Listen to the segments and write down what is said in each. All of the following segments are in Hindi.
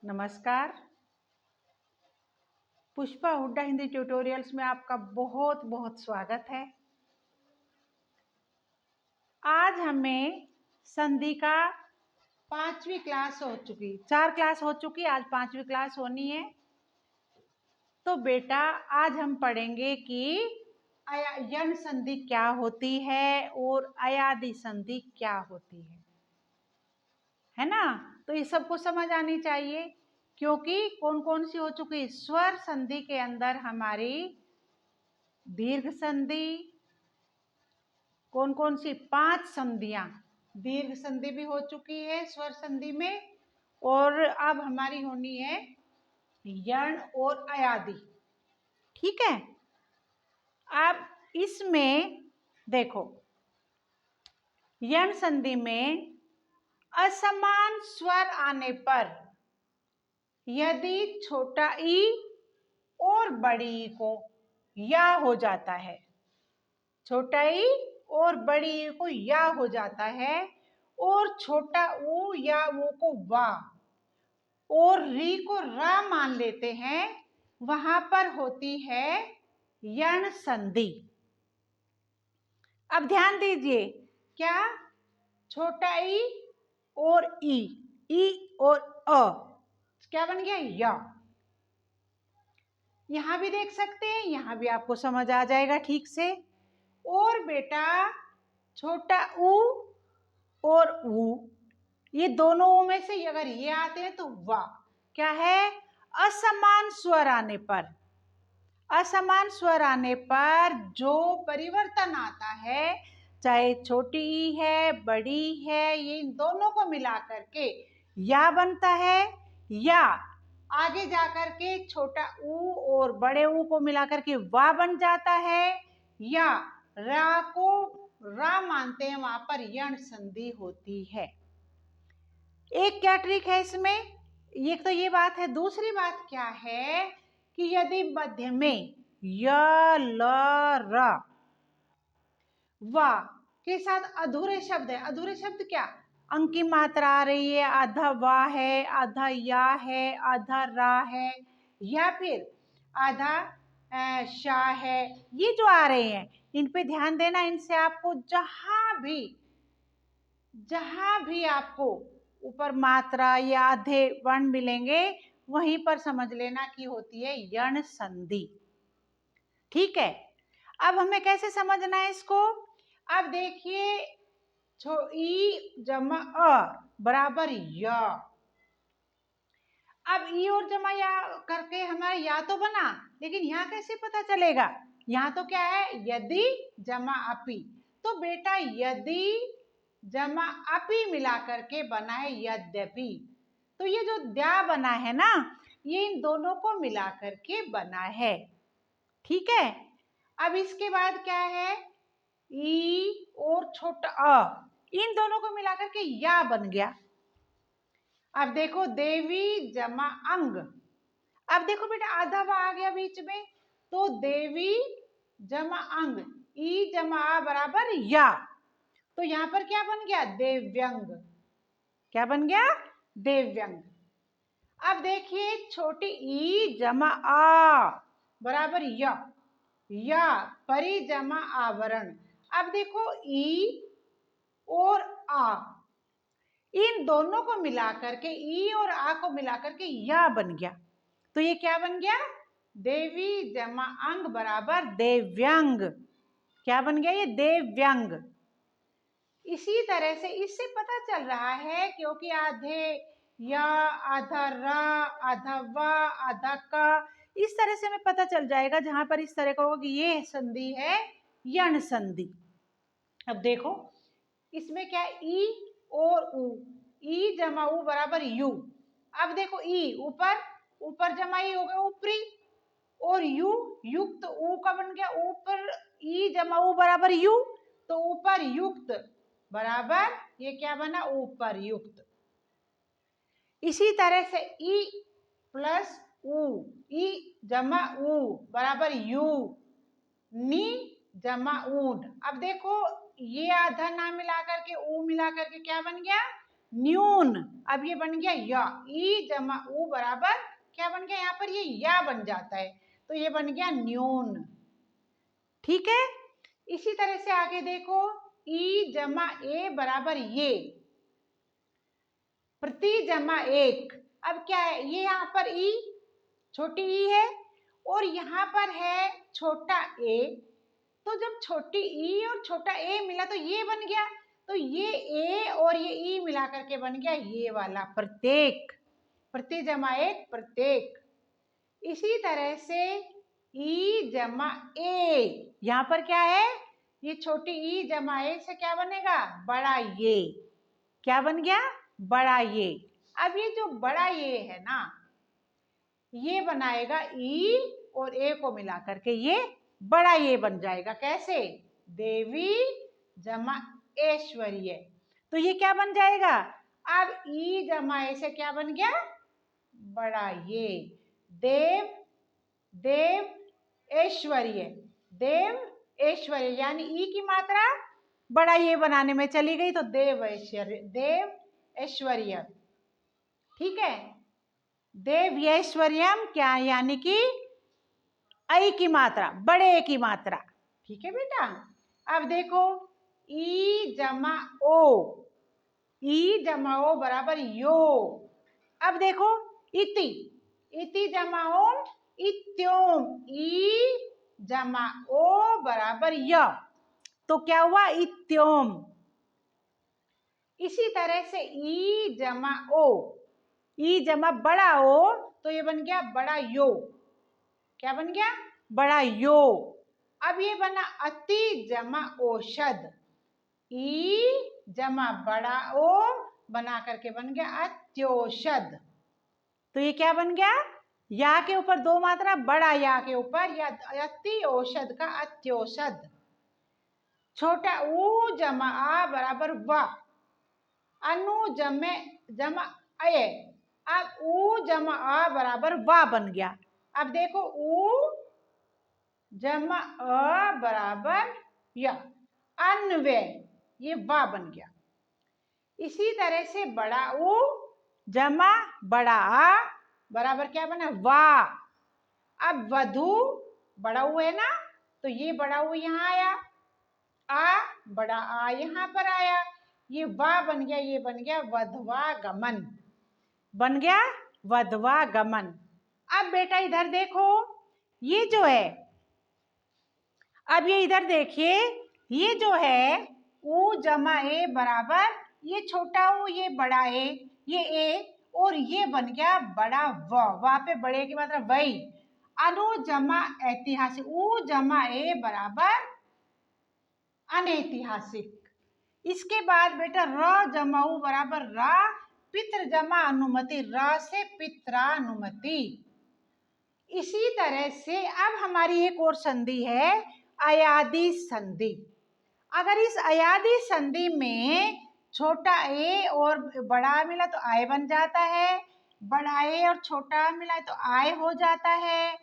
नमस्कार। पुष्पा हुड्डा हिंदी ट्यूटोरियल्स में आपका बहुत बहुत स्वागत है। आज हमें संधि का 5वीं क्लास हो चुकी, 4 क्लास हो चुकी, आज 5वीं क्लास होनी है। तो बेटा आज हम पढ़ेंगे कि यण संधि क्या होती है और अयादि संधि क्या होती है ना। तो ये सबको समझ आनी चाहिए, क्योंकि कौन कौन सी हो चुकी। स्वर संधि के अंदर हमारी दीर्घ संधि, कौन कौन सी 5 संधियां, दीर्घ संधि भी हो चुकी है स्वर संधि में, और अब हमारी होनी है यण और अयादि। ठीक है। अब इसमें देखो, यण संधि में असमान स्वर आने पर यदि छोटा ई और बड़ी ई को या हो जाता है, छोटा ई और बड़ी ई को या हो जाता है, और छोटा ऊ या वो को वा और री को रा मान लेते हैं, वहां पर होती है यण संधि। अब ध्यान दीजिए, क्या छोटा ई और ई और अ क्या बन गया या। यहां भी देख सकते हैं, यहां भी आपको समझ आ जाएगा ठीक से। और बेटा छोटा ऊ और ऊ, ये दोनों ऊ में से अगर ये आते हैं तो वा क्या है, असमान स्वर आने पर, असमान स्वर आने पर जो परिवर्तन आता है, चाहे छोटी ई है बड़ी है, ये इन दोनों को मिला करके या बनता है, या आगे जाकर के छोटा ऊ और बड़े ऊ को मिलाकर के वा बन जाता है, या रा को रा मानते हैं, वहां पर यण संधि होती है। एक क्या ट्रिक है इसमें, एक तो ये बात है। दूसरी बात क्या है कि यदि मध्य में य ल र वा के साथ अधूरे शब्द है, अधूरे शब्द क्या, अंक की मात्रा आ रही है, आधा वा है, आधा या है, आधा रा है, या फिर आधा शा है, ये जो आ रहे हैं इन पे ध्यान देना। इनसे आपको जहां भी आपको ऊपर मात्रा या आधे वर्ण मिलेंगे, वहीं पर समझ लेना कि होती है यण संधि। ठीक है। अब हमें कैसे समझना है इसको। अब देखिए, ई जमा अ बराबर य। अब ई और जमा या करके हमारा या तो बना, लेकिन यहाँ कैसे पता चलेगा, यहाँ तो क्या है यदि जमा अपी। तो बेटा यदि जमा अपी मिला करके बना है यद्यपि। तो ये जो द्या बना है ना, ये इन दोनों को मिला करके बना है। ठीक है। अब इसके बाद क्या है, ई और छोटा अ, इन दोनों को मिलाकर के या बन गया। अब देखो देवी जमा अंग, अब देखो बेटा आधा वा आ गया बीच में, तो देवी जमा अंग, ई जमा आ बराबर या। तो यहां पर क्या बन गया, देव्यंग। क्या बन गया, देव्यंग। अब देखिए छोटी ई जमा आ बराबर या परी जमा आवरण। अब देखो ई और आ, इन दोनों को मिलाकर के, ई और आ को मिलाकर के या बन गया। तो ये क्या बन गया, देवी जमा अंग बराबर देव्यंग। क्या बन गया, ये देव्यंग। इसी तरह से इससे पता चल रहा है, क्योंकि आधे या, आधा रा, आधा वा, आधा का, इस तरह से हमें पता चल जाएगा जहां पर इस तरह का होगा कि ये संधि है यण संधि। अब देखो इसमें क्या है, ई और उ, ई जमा उ बराबर यू। अब देखो ई ऊपर, ऊपर जमा ई हो गया ऊपरी, और यू युक्त ऊ का बन गया ऊपर, ई जमा ऊ बराबर यू, तो ऊपर युक्त बराबर ये क्या बना, ऊपर युक्त। इसी तरह से ई प्लस ऊ, ई जमा ऊ बराबर यू, नी जमा ऊंट। अब देखो ये आधा ना मिला करके ऊ मिला करके क्या बन गया, न्यून। अब ये बन गया या, ई जमा ऊ बराबर क्या बन गया, यहाँ पर ये या बन जाता है, तो ये बन गया न्यून। ठीक है, इसी तरह से आगे देखो, ई जमा ए बराबर ये, प्रति जमा एक। अब क्या है, ये यहाँ पर ई, छोटी ई है, और यहाँ पर है छोटा ए, तो जब छोटी ई और छोटा ए मिला तो ये बन गया, तो ये ए और ये ई मिला करके बन गया ये वाला प्रत्येक, प्रति जमा एक प्रत्येक। इसी तरह से ई जमा ए, यहाँ पर क्या है, ये छोटी ई जमा ए से क्या बनेगा, बड़ा ये, क्या बन गया, बड़ा ये। अब ये जो बड़ा ये है ना, ये बनाएगा ई और ए को मिला करके ये बड़ा ये बन जाएगा। कैसे, देवी जमा ऐश्वर्य, तो ये क्या बन जाएगा, अब ई जमा ए से क्या बन गया, बड़ा ये, देव, देव ऐश्वर्य, देव ऐश्वर्य, यानी ई की मात्रा बड़ा ये बनाने में चली गई, तो देव ऐश्वर्य, देव ऐश्वर्य। ठीक है, देव ऐश्वर्यम क्या, यानी कि ऐ की मात्रा, बड़े की मात्रा। ठीक है बेटा, अब देखो, ई जमा ओ, ई जमा ओ बराबर यो। अब देखो, इति, इति जमा ओ इत्योम, ई जमा ओ बराबर य, तो क्या हुआ, इत्योम। इसी तरह से ई जमा ओ, ई जमा बड़ा ओ, तो ये बन गया बड़ा यो, क्या बन गया, बड़ा यो। अब ये बना अति जमा औषध, ई जमा बड़ा ओ बना करके बन गया अत्योषध, तो ये क्या बन गया, या के ऊपर दो मात्रा, बड़ा या के ऊपर, या अति औषध का अत्योषध। छोटा ऊ जमा आ बराबर वा, अनु जमा अय, अब ऊ जमा आ बराबर वा बन गया। अब देखो, ऊ जमा अ बराबर या, अन्वय, ये वा बन गया। इसी तरह से बड़ा ऊ जमा बड़ा आ बराबर क्या बना, वा। अब वधु, बड़ा ऊ है ना, तो ये बड़ा ऊ यहाँ आया, आ बड़ा आ यहाँ पर आया, ये वा बन गया, ये बन गया वधवा गमन, बन गया वधवा गमन। अब बेटा इधर देखो, ये जो है, अब ये इधर देखिए, ये जो है ऊ जमा ए बराबर, ये छोटा ऊ ये बड़ा ए, ये ए, और ये बन गया बड़ा व, वहां पे बड़े की मात्रा वही, अनु जमा ऐतिहासिक, ऊ जमा ए बराबर अनैतिहासिक। इसके बाद बेटा र जमा उ बराबर रा, पितृ जमा अनुमति, र से पित्रानुमति। इसी तरह से अब हमारी एक और संधि है अयादि संधि। अगर इस अयादि संधि में छोटा ए और बड़ा मिला तो आय बन जाता है, बड़ा ए और छोटा मिला तो आय हो जाता है,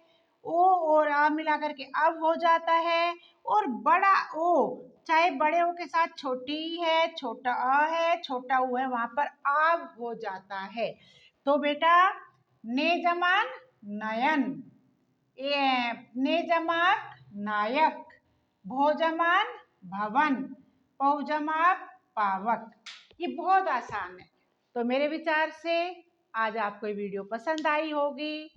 ओ और आ मिला करके अब हो जाता है, और बड़ा ओ चाहे बड़े ओ के साथ छोटी है, छोटा अ है, छोटा ऊ है, वहां पर आब हो जाता है। तो बेटा ने जमान नयन, ने जमात नायक, भो जमान भवन, पौ जमात पावक। ये बहुत आसान है। तो मेरे विचार से आज आपको ये वीडियो पसंद आई होगी।